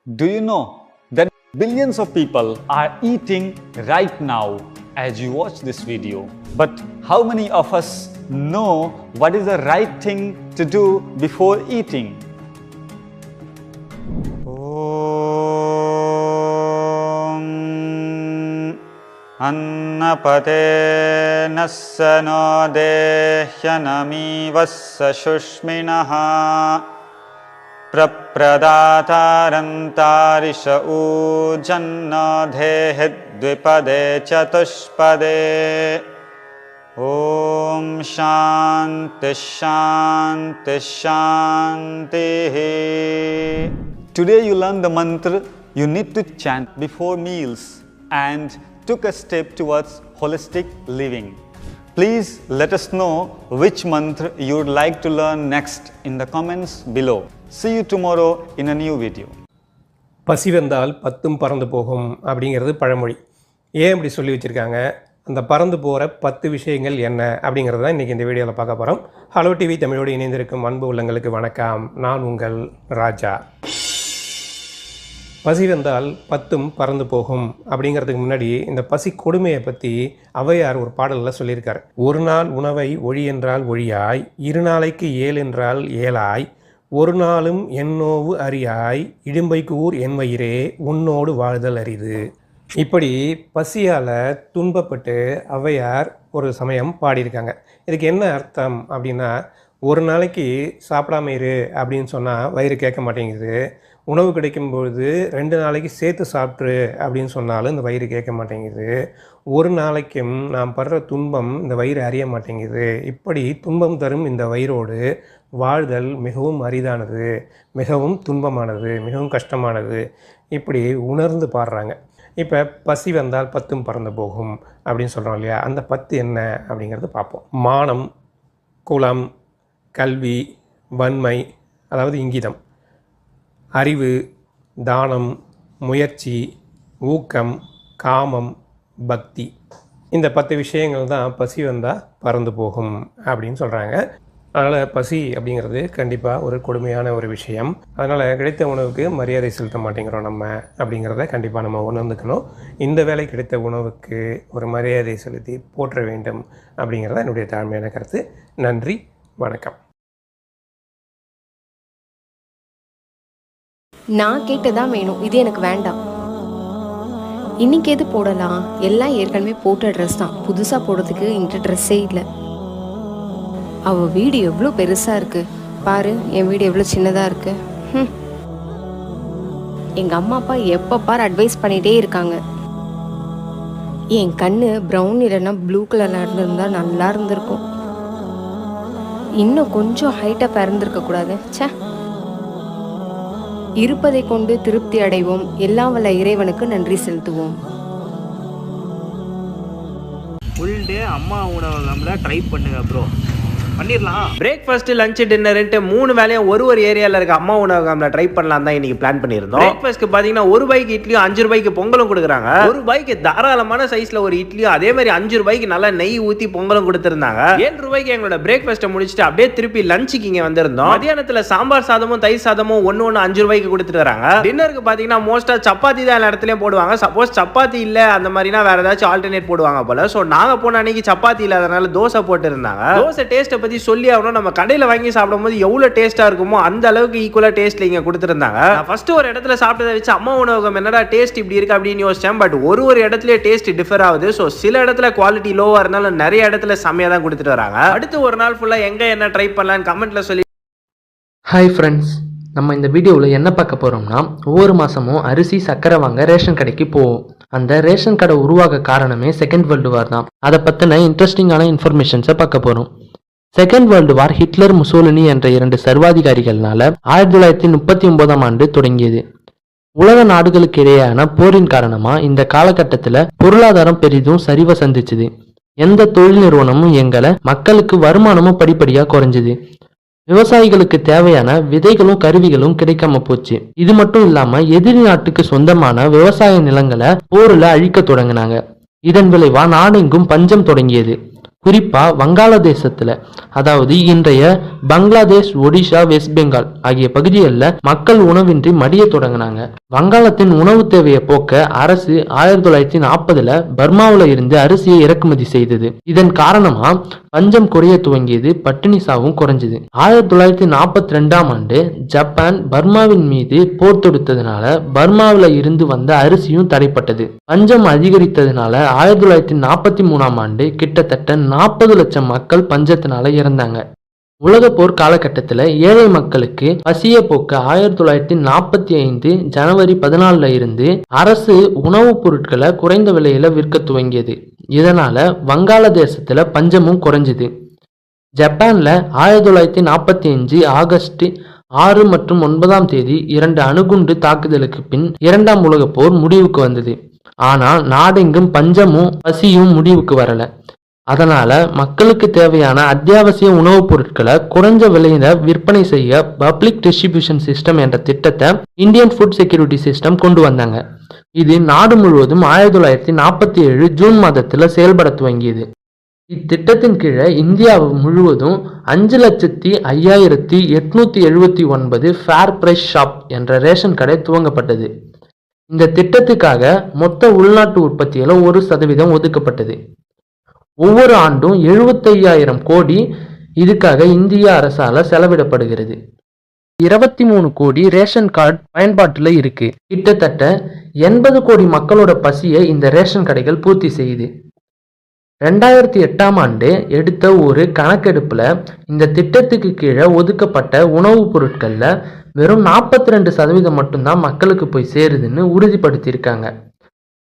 Do you know that billions of people are eating right now as you watch this video? But how many of us know what is the right thing to do before eating? Annapate nassano dehyanami vassa shushminaha prapradaatarantarisha ujanna dehedvipade chatushpade. Om Shanti Shanti Shanti. Today you learn the mantra you need to chant before meals and took a step towards holistic living. Please let us know which mantra you would like to learn next in the comments below. See you tomorrow in a new video. பசி வந்தால் பத்தும் பறந்து போகும் அப்படிங்கிறது பழமொழி. ஏன் இப்படி சொல்லி வச்சுருக்காங்க, அந்த பறந்து போகிற 10 விஷயங்கள் என்ன அப்படிங்கிறது தான் இன்றைக்கி இந்த வீடியோவில் பார்க்க போகிறோம். ஹலோ டிவி தமிழோடு இணைந்திருக்கும் அன்பு உள்ளங்களுக்கு வணக்கம். நான் உங்கள் ராஜா. பசி வந்தால் பத்தும் பறந்து போகும் அப்படிங்கிறதுக்கு முன்னாடி இந்த பசி கொடுமையை பற்றி ஔவையார் ஒரு பாடலில் சொல்லியிருக்கார். ஒரு நாள் உணவை ஒழி என்றால் ஒழியாய், 2 நாளைக்கு 7 என்றால் 7ஆய், 1 நாளும் எண்ணோவு அறியாய், இடும்பைக்கு ஊர் என் வயிறே உன்னோடு வாழ்தல் அரிது. இப்படி பசியால் துன்பப்பட்டு ஔவையார் ஒரு சமயம் பாடியிருக்காங்க. இதுக்கு என்ன அர்த்தம் அப்படின்னா, ஒரு நாளைக்கு சாப்பிடாம இரு அப்படின்னு சொன்னால் வயிறு கேட்க மாட்டேங்குது, உணவு கிடைக்கும்பொழுது 2 நாளைக்கு சேர்த்து சாப்பிட்ரு அப்படின்னு சொன்னாலும் இந்த வயிறு கேட்க மாட்டேங்குது, ஒரு நாளைக்கும் நாம் படுற துன்பம் இந்த வயிறு அறிய மாட்டேங்குது. இப்படி துன்பம் தரும் இந்த வயிறோடு வாழ்தல் மிகவும் அரிதானது, மிகவும் துன்பமானது, மிகவும் கஷ்டமானது, இப்படி உணர்ந்து பாடுறாங்க. இப்போ பசி வந்தால் பத்தும் பறந்து போகும் அப்படின்னு சொல்கிறோம் இல்லையா, அந்த 10 என்ன அப்படிங்கிறது பார்ப்போம். மானம், குலம், கல்வி, வன்மை அதாவது இங்கிதம், அறிவு, தானம், முயற்சி, ஊக்கம், காமம், பக்தி, இந்த 10 விஷயங்கள் தான் பசி வந்தால் பறந்து போகும் அப்படின்னு சொல்கிறாங்க. அதனால் பசி அப்படிங்கிறது கண்டிப்பாக ஒரு கொடுமையான ஒரு விஷயம். அதனால் கிடைத்த உணவுக்கு மரியாதை செலுத்த மாட்டேங்கிறோம் நம்ம அப்படிங்கிறத கண்டிப்பாக நம்ம உணர்ந்துக்கணும். இந்த வேளை கிடைத்த உணவுக்கு ஒரு மரியாதை செலுத்தி போற்ற வேண்டும் அப்படிங்கிறத என்னுடைய தாழ்மையான கருத்து. நன்றி, வணக்கம். நான் கேட்டதான் வேணும், இது எனக்கு வேண்டாம். இன்னைக்கு எது போடலாம், எல்லாம் ஏற்கனவே போட்ட ட்ரெஸ் தான், புதுசாக போடுறதுக்கு என்கிட்ட ட்ரெஸ்ஸே இல்லை. அவள் வீடு எவ்வளோ பெருசாக இருக்கு பாரு, என் வீடு எவ்வளோ சின்னதாக இருக்கு. எங்கள் அம்மா அப்பா எப்போ பாரு அட்வைஸ் பண்ணிகிட்டே இருக்காங்க. என் கண்ணு ப்ரௌன் இல்லைன்னா ப்ளூ கலரில் இருந்திருந்தால் நல்லா இருந்திருக்கும். இன்னும் கொஞ்சம் ஹைட்டாக பிறந்திருக்கக்கூடாது. சே, இருப்பதை கொண்டு திருப்தி அடைவோம், எல்லாம் வல்ல இறைவனுக்கு நன்றி செலுத்துவோம். ஃபுல் டே அம்மா உணவகம்ல ட்ரை பண்ணுங்க ப்ரோ, பண்ணிடலாம். பிரேக்ஃபாஸ்ட், லஞ்ச், டின்னர்ன்ட்டு 3 வேலையும் ஒரு ஏரியாவில் இருக்க அம்மா உணவகம்ல ட்ரை பண்ணலாம் தான் இன்னைக்கு பிளான் பண்ணியிருந்தோம். பிரேக்ஃபாஸ்ட்க்கு பார்த்தீங்கன்னா 1 ரூபாய்க்கு இட்லியும் 5 ரூபாய்க்கு பொங்கலும் கொடுக்குறாங்க. 1 ரூபாய்க்கு தாராளமான சைஸ்ல ஒரு இட்லியும், அதே மாதிரி 5 ரூபாய்க்கு நல்லா நெய் ஊற்றி பொங்கலும் கொடுத்துருந்தாங்க. 7 ரூபாய்க்கு எங்களோட பிரேக்ஃபாஸ்ட்டை முடிச்சுட்டு அப்படியே திருப்பி லஞ்சுக்கு இங்கே வந்திருந்தோம். மதியானத்தில் சாம்பார் சாதமும் தயிர் சாதமும் 1 5 ரூபாய்க்கு கொடுத்துட்டு வராங்க. டின்னருக்கு பார்த்தீங்கன்னா மோஸ்டா சப்பாத்தி தான் எல்லா இடத்துலையும் போடுவாங்க. சப்போஸ் சப்பாத்தி இல்லை அந்த மாதிரினா வேற ஏதாச்சும் ஆல்டர்னேட் போடுவாங்க போல. ஸோ நாங்கள் போன அன்னைக்கு சப்பாத்தி இல்லாதனால தோசை போட்டு இருந்தாங்க. தோசை டேஸ்ட்டை பற்றி சொல்லி ஆகணும், நம்ம கடையில் வாங்கி சாப்பிடும்போது எவ்வளோ டேஸ்ட்டாக இருக்குமோ அந்த அளவுக்கு ஈக்குவலாக டேஸ்ட்ல இங்கே கொடுத்துருந்தாங்க. நான் ஃபர்ஸ்ட் ஒரு இடத்துல சாப்பிட்டதை வச்சு அம்மா உணவகம் என்னடா டேஸ்ட் இப்படி இருக்கு அப்படின்னு யோசிச்சேன். பட் ஒரு இடத்துல டேஸ்ட் டிஃபர் ஆகுது. ஸோ சில இடத்துல குவாலிட்டி லோவாக இருந்தாலும் நிறைய இடத்துல செம்மையாக தான் கொடுத்துட்டு வராங்க. அடுத்து ஒரு நாள் ஃபுல்லாக எங்கே என்ன ட்ரை பண்ணலான்னு கமெண்ட்ல சொல்லி. ஹாய் ஃப்ரெண்ட்ஸ், நம்ம இந்த வீடியோவில் என்ன பார்க்க போகிறோம்னா, ஒவ்வொரு மாதமும் அரிசி சர்க்கரை வாங்க ரேஷன் கடைக்கு போவோம். அந்த ரேஷன் கடை உருவாக காரணமே செகண்ட் வேர்ல்டு வார் தான். அதை பற்றின இன்ட்ரெஸ்டிங்கான இன்ஃபர்மேஷன்ஸை பார்க்க போகிறோம். Second world war Hitler, Mussolini என்ற 2 சர்வாதிகாரிகள்னால 1939ஆம் ஆண்டு தொடங்கியது. உலக நாடுகளுக்கு இடையேயான போரின் காரணமா இந்த காலகட்டத்தில் பொருளாதாரம் பெரிதும் சரிவை சந்திச்சுது. எந்த தொழில் நிறுவனமும் எங்களை, மக்களுக்கு வருமானமும் படிப்படியா குறைஞ்சுது. விவசாயிகளுக்கு தேவையான விதைகளும் கருவிகளும் கிடைக்காம போச்சு. இது மட்டும் இல்லாம எதிரி நாட்டுக்கு சொந்தமான விவசாய நிலங்களை போர்ல அழிக்க தொடங்கினாங்க. இதன் விளைவா நாடெங்கும் பஞ்சம் தொடங்கியது. குறிப்பா வங்காளதேசத்துல, அதாவது இன்றைய பங்களாதேஷ், ஒடிஷா, வெஸ்ட் பெங்கால் ஆகிய பகுதிகளில் மக்கள் உணவின்றி மடிய தொடங்கினாங்க. வங்காளத்தின் உணவு தேவையை போக்க அரசு 1940 பர்மாவில இருந்து அரிசியை இறக்குமதி செய்தது. இதன் காரணமா பஞ்சம் குறைய துவங்கியது, பட்டினி சாவும் குறைஞ்சது. 1942ஆம் ஆண்டு ஜப்பான் பர்மாவின் மீது போர் தொடுத்ததுனால பர்மாவில இருந்து வந்த அரிசியும் தடைப்பட்டது. பஞ்சம் அதிகரித்ததுனால 1943ஆம் ஆண்டு கிட்டத்தட்ட 40 லட்சம் மக்கள் பஞ்சத்தினால இறந்தாங்க. உலக போர் காலகட்டத்தில் ஏழை மக்களுக்கு பசியை போக்க 1945 ஜனவரி 14 இருந்து அரசு உணவுப் பொருட்களை குறைந்த விலையில விற்க துவங்கியது. இதனால வங்காளதேசத்துல பஞ்சமும் குறைஞ்சது. ஜப்பான்ல 1945 ஆகஸ்ட் 6 மற்றும் 9ஆம் தேதி 2 அணுகுண்டு தாக்குதலுக்கு பின் 2ஆம் உலக போர் முடிவுக்கு வந்தது. ஆனா நாடெங்கும் பஞ்சமும் பசியும் முடிவுக்கு வரல. அதனால மக்களுக்கு தேவையான அத்தியாவசிய உணவுப் பொருட்களை குறைஞ்ச விலையில விற்பனை செய்ய பப்ளிக் டிஸ்ட்ரிபியூஷன் சிஸ்டம் என்ற திட்டத்தை இந்தியன் ஃபுட் செக்யூரிட்டி சிஸ்டம் கொண்டு வந்தாங்க. இது நாடு முழுவதும் 1947 ஜூன் மாதத்துல செயல்பட துவங்கியது. இத்திட்டத்தின் கீழே இந்தியா முழுவதும் 5,05,879 ஃபேர் பிரைஸ் ஷாப் என்ற ரேஷன் கடை துவங்கப்பட்டது. இந்த திட்டத்துக்காக மொத்த உள்நாட்டு உற்பத்தியில 1% ஒதுக்கப்பட்டது. ஒவ்வொரு ஆண்டும் 75,000 கோடி இதுக்காக இந்திய அரசால செலவிடப்படுகிறது. 23 கோடி ரேஷன் கார்டு பயன்பாட்டுல இருக்கு. கிட்டத்தட்ட 80 கோடி மக்களோட பசியை இந்த ரேஷன் கடைகள் பூர்த்தி செய்யுது. 2008ஆம் ஆண்டு எடுத்த ஒரு கணக்கெடுப்புல இந்த திட்டத்துக்கு கீழே ஒதுக்கப்பட்ட உணவுப் பொருட்கள்ல வெறும் 42% மட்டும்தான் மக்களுக்கு போய் சேருதுன்னு உறுதிப்படுத்தியிருக்காங்க.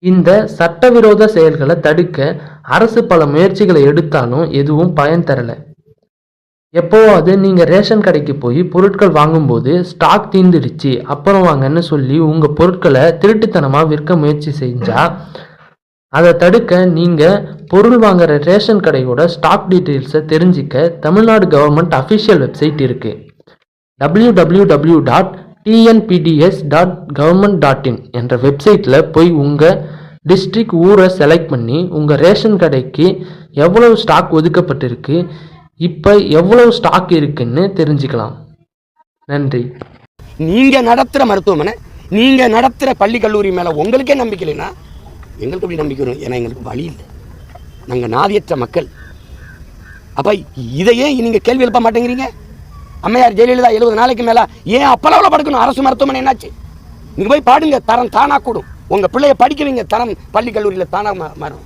இந்த சட்டவிரோத செயல்களை தடுக்க அரசு பல முயற்சிகளை எடுத்தாலும் எதுவும் பயன் தரல. எப்போவாது நீங்க ரேஷன் கடைக்கு போய் பொருட்கள் வாங்கும்போது ஸ்டாக் தீர்ந்துடுச்சு அப்புறம் வாங்கன்னு சொல்லி உங்க பொருட்களை திருட்டுத்தனமா விற்க முயற்சி செஞ்சா அதை தடுக்க நீங்க பொருள் வாங்குற ரேஷன் கடையோட ஸ்டாக் டீட்டெயில்ஸை தெரிஞ்சிக்க தமிழ்நாடு கவர்மெண்ட் அஃபிஷியல் வெப்சைட் இருக்கு. www.tnpds.government.in என்ற வெப்சைட்ல போய் உங்க டிஸ்ட்ரிக்ட் ஊரை செலக்ட் பண்ணி உங்க ரேஷன் கடைக்கு எவ்வளவு ஸ்டாக் ஒதுக்கப்பட்டிருக்கு, இப்போ எவ்வளவு ஸ்டாக் இருக்குன்னு தெரிஞ்சுக்கலாம். நன்றி. நீங்க நடத்துற மருத்துவமனை, நீங்க நடத்துற பள்ளி கல்லூரி மேல உங்களுக்கே நம்பிக்கை இல்லைன்னா எங்களுக்கு எப்படி நம்பிக்கை வரும்? ஏன்னா எங்களுக்கு வழி இல்லை, நாங்கள் நாதியற்ற மக்கள். அப்ப இதையே நீங்க கேள்வி எழுப்ப மாட்டேங்கிறீங்க. அம்மையார் ஜெயலலிதா 70 நாளைக்கு மேல ஏன் அப்பளவில் படுக்கணும்? அரசு மருத்துவமனை என்னாச்சு? நீங்க போய் பாடுங்க, தரம் தானா கூடும். உங்க பிள்ளைய படிக்க வைங்க, தரம் பள்ளி கல்லூரியில் தானா மாறும்.